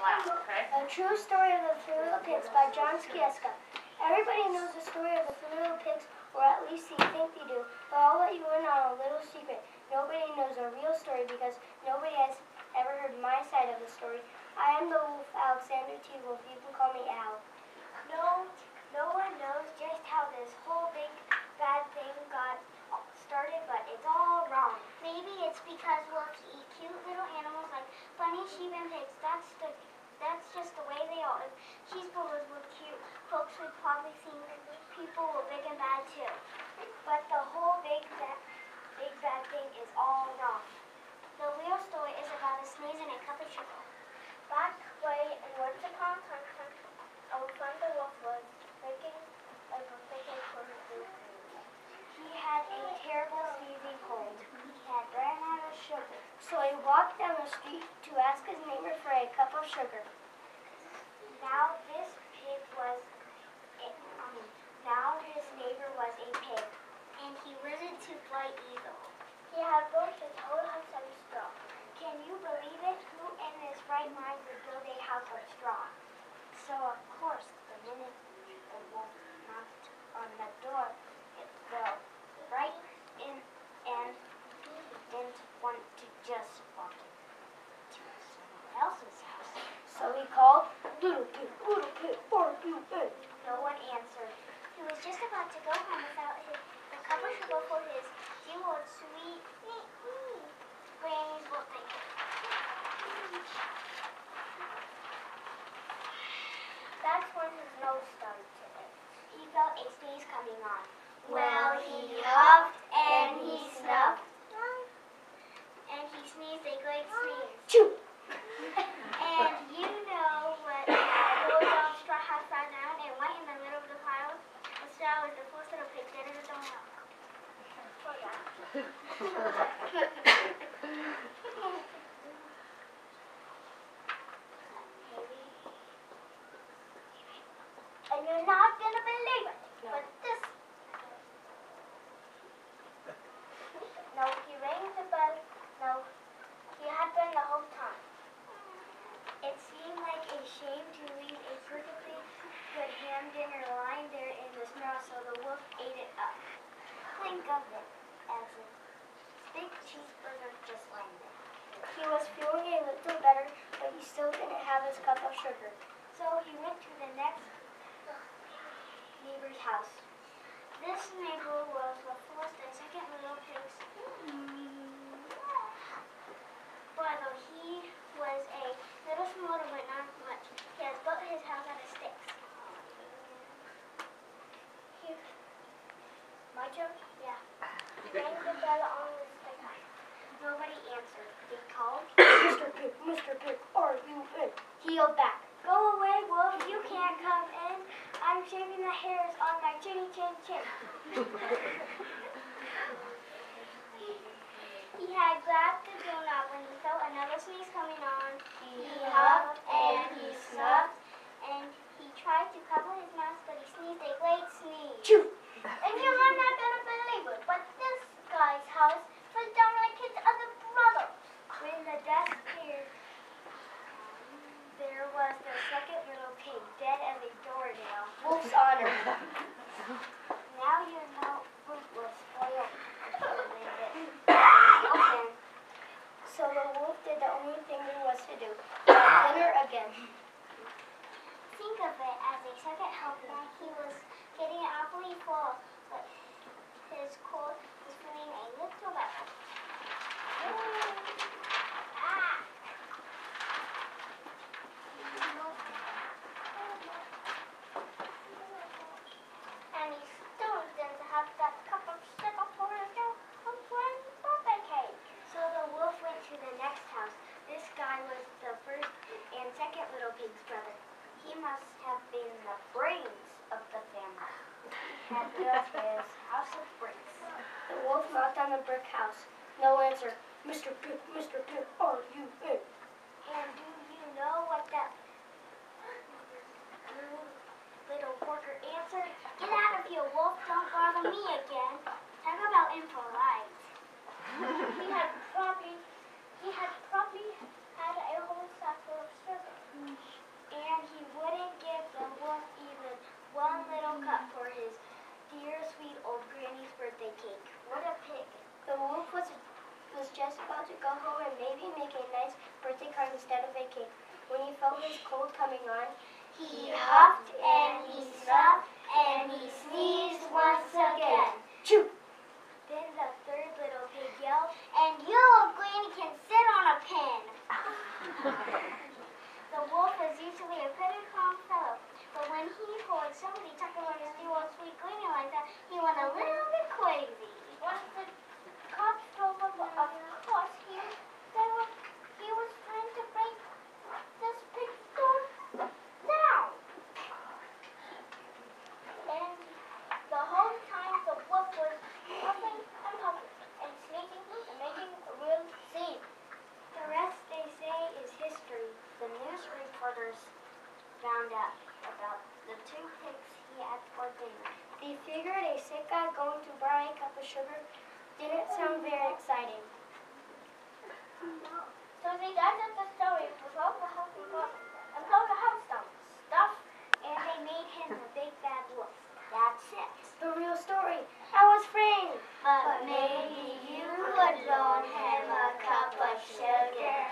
Okay. A True Story of the Three Little Pigs by John Skieska. Everybody knows the story of the Three Little Pigs, or at least they think they do, but I'll let you in on a little secret. Nobody knows a real story because nobody has ever heard my side of the story. I am the wolf, Alexander T. Wolf. You can call me Al. No one knows just how this whole big bad thing got started, but it's all wrong. Maybe it's because wolves eat cute little animals like bunny, sheep, and pigs. That's just the way they are. If cheeseburgers were cute, folks would probably think people were big and bad too. But the whole big bad thing is all wrong. The real story is about a sneeze and a cup of sugar. Back way and once upon a time, our friend the wolf was making a birthday cake for his new friend. He had a terrible sneezing cold. He had ran out of sugar. So he walked down the street to ask his neighbor for a cup of sugar. Now his neighbor was a pig, and he wasn't too bright either. He had built his whole house of straw. Can you believe it? Who in his right mind would build a house of straw? So of course, the minute the wolf knocked on the door, it fell right in, and he didn't want to just walk into someone else's house. So he called, little pig, are you in? No one answered. He was just about to go home without the cup of sugar for his dear old sweet Granny's birthday cake. That's when his nose started to itch. He felt a sneeze coming on. Well, he huffed and he snuffed. And he sneezed a great sneeze. Choo! And you know what a little dog straw hat sat down and went in the middle of the pile? The straw was the first little pig dead in his own house. Oh, yeah. And you're not going to believe it, but this... No, he rang the bell. No, he had been the whole time. It seemed like a shame to leave a perfectly good ham dinner lying there in the straw, so the wolf ate it up. Think of it as a big cheeseburger just lying there. He was feeling a little better, but he still didn't have his cup of sugar. So he went to the next neighbor's house. This neighbor was the first and second little pigs. But he was a little smaller, but not much. He has built his house out of sticks. My turn? Yeah. He rang the bell on the stick. Nobody answered. He called. Mr. Pig, are you in? He yelled back, "Go away, wolf, you can't come in. I'm shaving the hairs on my chinny chin chin." He had grabbed the doorknob when he felt another sneeze coming on. He huffed and he snuffed, and he tried to cover his mouth, but he sneezed a great sneeze. Choo! And you're not going to believe it, but this guy's house was down like his other brother. When the dust cleared, there was the second little pig, dead as a doornail. Wolf's honor. Now you know fruit was spoiled. So the wolf did the only thing there was to do. Have dinner again. Think of it as a second helping. He was getting awfully full, but his cold was feeling a little better. And he still didn't have that cup of sugar for his birthday cake. So the wolf went to the next house. This guy was the first and second little pig's brother. He must have been the brains of the family. He had built his house of bricks. The wolf knocked on the brick house. No answer. Mr. Pig, are you in? And do you know what that little porker answered? "Get out of here, wolf. Don't bother me again." Talk about impolite. He had probably had a whole sack full of sugar. felt his cold coming on. He huffed and he snuffed and he sneezed once again. Choo! Then the third little pig yelled, "And you, old granny, can sit on a pin." The wolf was usually a pretty calm fellow, but when he heard somebody talking about his new old sweet granny like that, he went a little bit crazy. Once the cops told him, of course, he was trying to break this pig's door down. And the whole time the wolf was puffing and puffing and sneezing and making a real scene. The rest, they say, is history. The news reporters found out about the 2 pigs he had for dinner. They figured a sick guy going to buy a cup of sugar didn't sound very exciting. So they gathered the story with all the huff and puff and all the huff stuff, and they made him the big bad wolf. That's it. The real story. I was framed. But maybe you could loan him a cup of sugar.